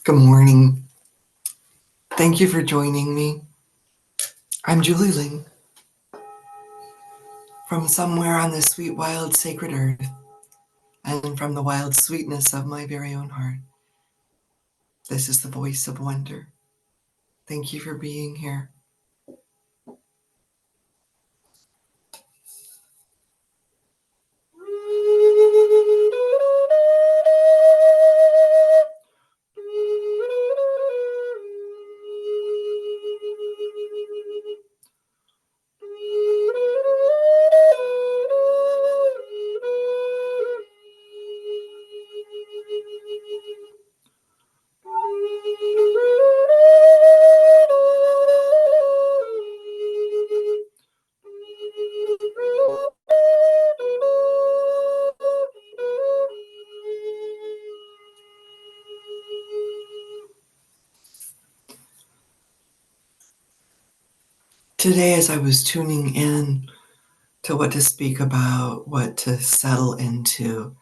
Good morning. Thank you for joining me. I'm Julie Ling from somewhere on this sweet, wild, sacred earth and from the wild sweetness of my very own heart. This is the voice of wonder. Thank you for being here. Today, as I was tuning in to what to speak about, what to settle into,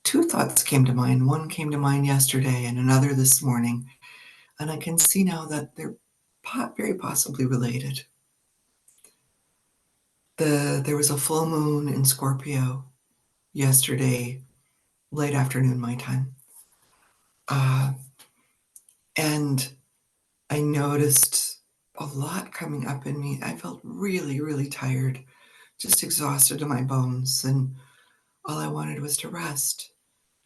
two thoughts came to mind. One came to mind yesterday and another this morning, and I can see now that they're very possibly related. There was a full moon in Scorpio yesterday, late afternoon my time. And I noticed a lot coming up in me. I felt really, really tired, just exhausted to my bones, and all I wanted was to rest.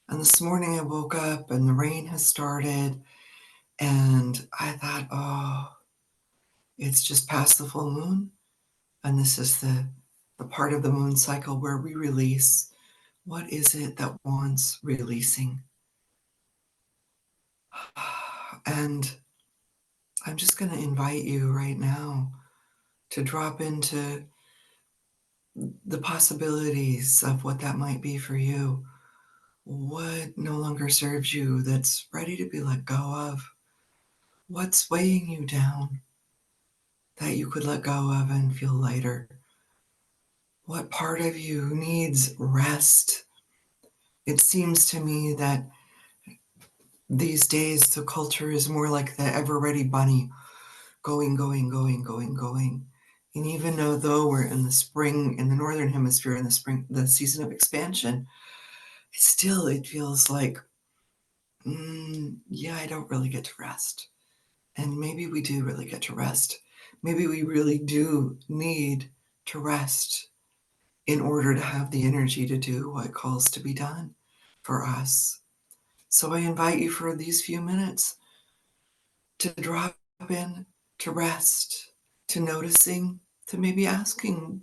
And this morning I woke up and the rain has started, and I thought, oh, it's just past the full moon, and this is the part of the moon cycle where we release. What is it that wants releasing? And I'm just going to invite you right now to drop into the possibilities of what that might be for you. What no longer serves you that's ready to be let go of? What's weighing you down that you could let go of and feel lighter? What part of you needs rest? It seems to me that these days the culture is more like the ever-ready bunny, going, going, going, going, going. And even though we're in the spring, in the northern hemisphere, in the spring, the season of expansion, still it feels like, yeah, I don't really get to rest. And maybe we do really get to rest. Maybe we really do need to rest in order to have the energy to do what calls to be done for us. So I invite you for these few minutes to drop in, to rest, to noticing, to maybe asking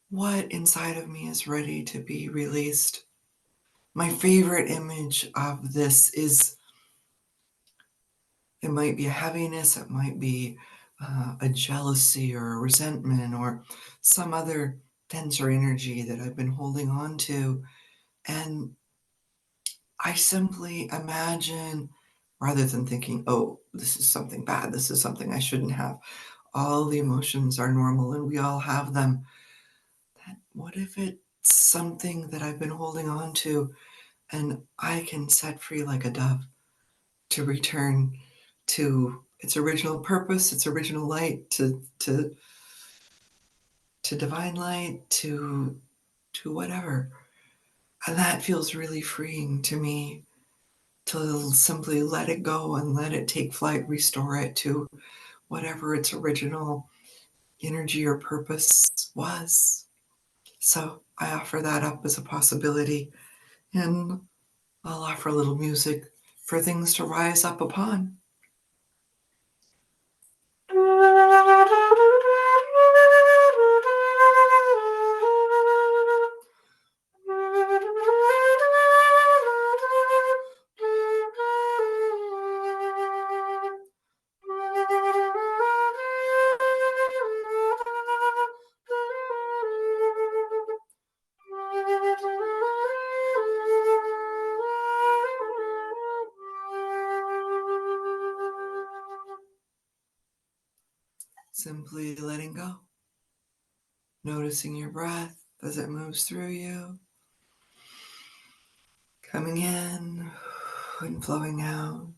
what inside of me is ready to be released. My favorite image of this is, it might be a heaviness, it might be a jealousy or a resentment or some other denser energy that I've been holding on to. And I simply imagine, rather than thinking, oh, this is something bad, this is something I shouldn't have, all the emotions are normal and we all have them. What if it's something that I've been holding on to and I can set free like a dove to return to its original purpose, its original light, to divine light, to whatever. And that feels really freeing to me, to simply let it go and let it take flight, restore it to whatever its original energy or purpose was. So I offer that up as a possibility, and I'll offer a little music for things to rise up upon. Simply letting go. Noticing your breath as it moves through you. Coming in and flowing out.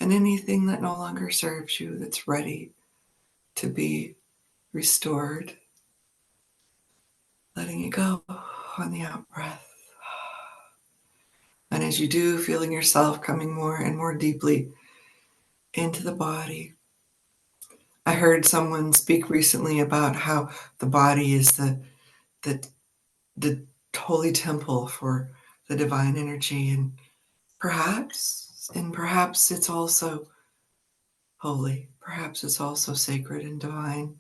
And anything that no longer serves you that's ready to be restored, letting it go on the out breath. And as you do, feeling yourself coming more and more deeply into the body. I heard someone speak recently about how the body is the, the holy temple for the divine energy, and perhaps it's also holy. Perhaps it's also sacred and divine.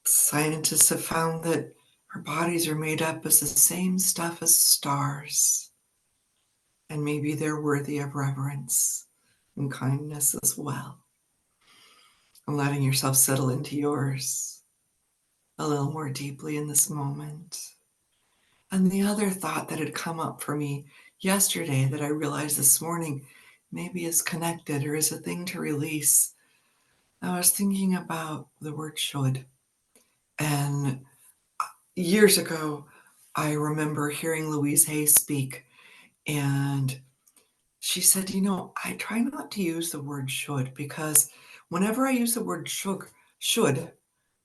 Scientists have found that our bodies are made up as the same stuff as stars, and maybe they're worthy of reverence and kindness as well. And letting yourself settle into yours a little more deeply in this moment. And the other thought that had come up for me yesterday that I realized this morning maybe is connected or is a thing to release. I was thinking about the word should. And years ago, I remember hearing Louise Hay speak, and she said, I try not to use the word should because whenever I use the word should,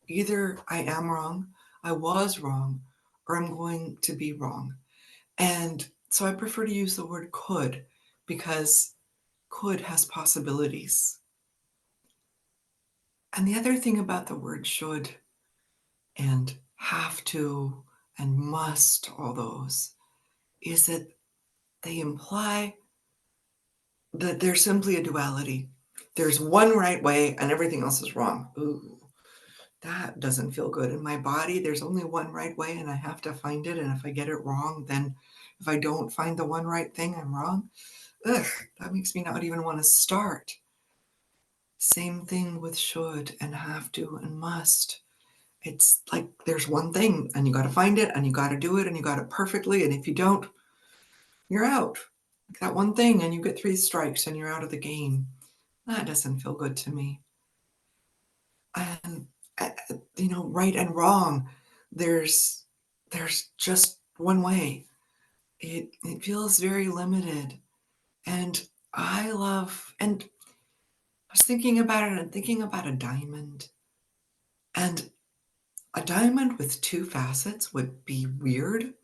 either I am wrong, I was wrong, or I'm going to be wrong. And so I prefer to use the word could because could has possibilities. And the other thing about the word should and have to and must, all those, is that they imply that there's simply a duality. There's one right way and everything else is wrong. Ooh, that doesn't feel good. In my body, there's only one right way and I have to find it. And if I get it wrong, then if I don't find the one right thing, I'm wrong. Ugh, that makes me not even want to start. Same thing with should and have to and must. It's like there's one thing and you got to find it and you got to do it and you got it perfectly. And if you don't, you're out. Like that one thing and you get 3 strikes and you're out of the game. That doesn't feel good to me. And, right and wrong, there's just one way. It feels very limited. And and I was thinking about it and thinking about a diamond. And a diamond with 2 facets would be weird,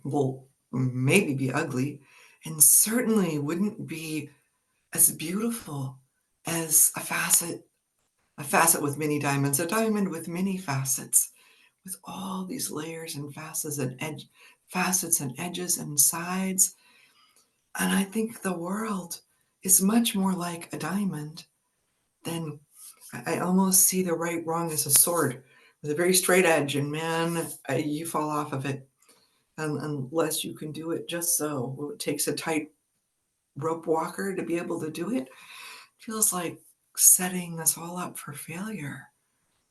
well, maybe be ugly, and certainly wouldn't be as beautiful as a facet with many diamonds, a diamond with many facets, with all these layers and facets and edges and sides. And I think the world is much more like a diamond than I almost see the right wrong as a sword with a very straight edge, and man, you fall off of it unless you can do it just so. Well, it takes a tight rope walker to be able to do it. It feels like setting us all up for failure.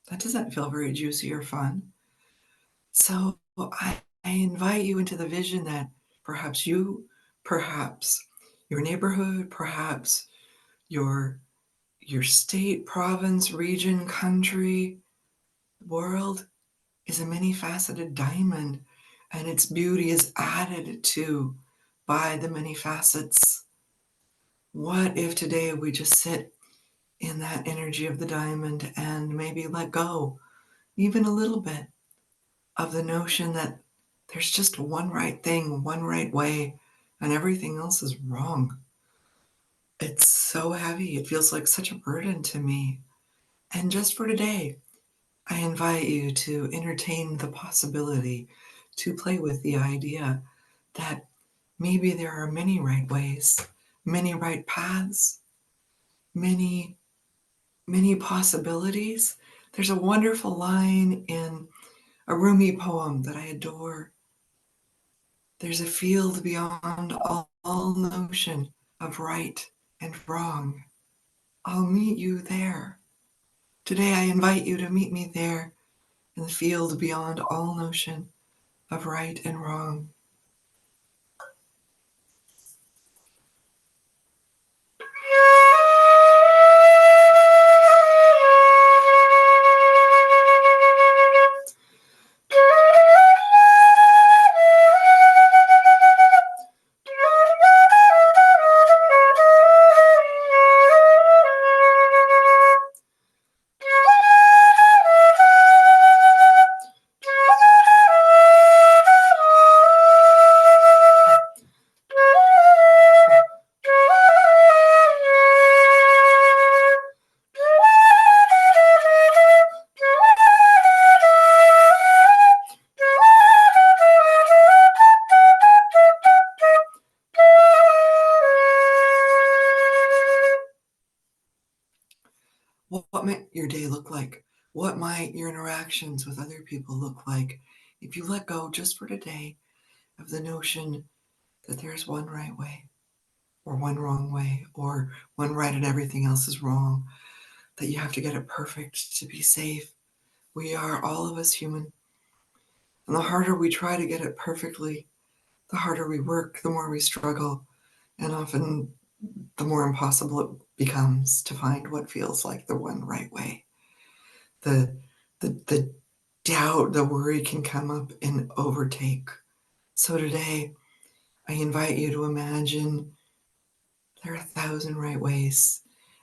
That doesn't feel very juicy or fun. So I invite you into the vision that perhaps your neighborhood, perhaps your state, province, region, country, world is a many-faceted diamond, and its beauty is added to by the many facets. What if today we just sit in that energy of the diamond and maybe let go, even a little bit, of the notion that there's just one right thing, one right way, and everything else is wrong? It's so heavy. It feels like such a burden to me. And just for today, I invite you to entertain the possibility, to play with the idea that maybe there are many right ways, many right paths, many, many possibilities. There's a wonderful line in a Rumi poem that I adore. There's a field beyond all notion of right and wrong. I'll meet you there. Today I invite you to meet me there in the field beyond all notion of right and wrong. interactions with other people look like if you let go just for today of the notion that there's one right way or one wrong way or one right and everything else is wrong, that you have to get it perfect to be safe. We are, all of us, human. And the harder we try to get it perfectly, the harder we work, the more we struggle, and often the more impossible it becomes to find what feels like the one right way. The, the doubt, the worry can come up and overtake. So today, I invite you to imagine there are 1,000 right ways.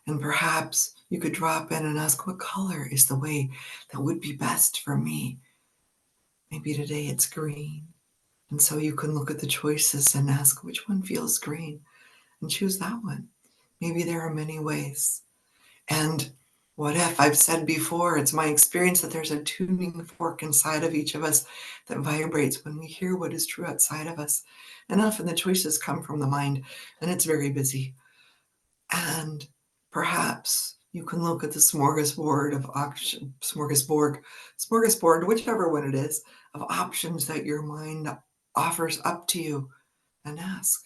And perhaps you could drop in and ask, what color is the way that would be best for me? Maybe today it's green. And so you can look at the choices and ask, which one feels green? And choose that one. Maybe there are many ways. And what if, I've said before, it's my experience that there's a tuning fork inside of each of us that vibrates when we hear what is true outside of us. And often the choices come from the mind, and it's very busy. And perhaps you can look at the smorgasbord of options, smorgasbord, whichever one it is, of options that your mind offers up to you, and ask,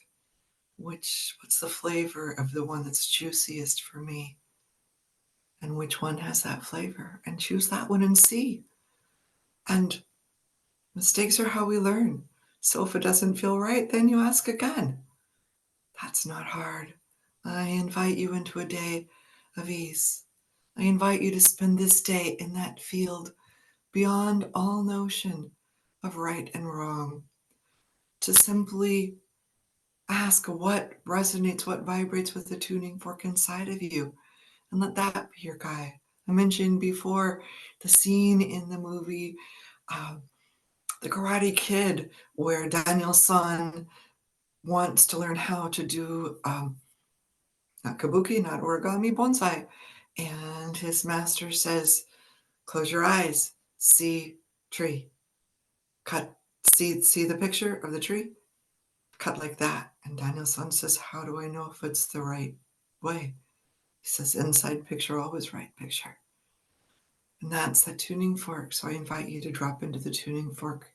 what's the flavor of the one that's juiciest for me? And which one has that flavor? And choose that one and see. And mistakes are how we learn. So if it doesn't feel right, then you ask again. That's not hard. I invite you into a day of ease. I invite you to spend this day in that field beyond all notion of right and wrong, to simply ask what resonates, what vibrates with the tuning fork inside of you, and let that be your guide. I mentioned before the scene in the movie uh, The Karate Kid, where Daniel's son wants to learn how to do not kabuki, not origami, bonsai. And his master says, close your eyes, see tree, cut, see the picture of the tree, cut like that. And Daniel's son says, how do I know if it's the right way? He says, inside picture, always right picture. And that's the tuning fork. So I invite you to drop into the tuning fork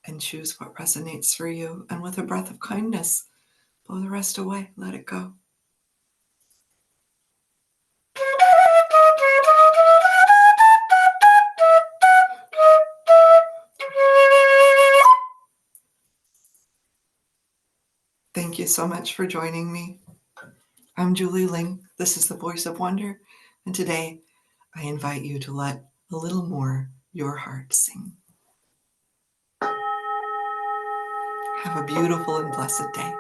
and choose what resonates for you. And with a breath of kindness, blow the rest away. Let it go. Thank you so much for joining me. I'm Julie Ling. This is the Voice of Wonder. And today I invite you to let a little more your heart sing. Have a beautiful and blessed day.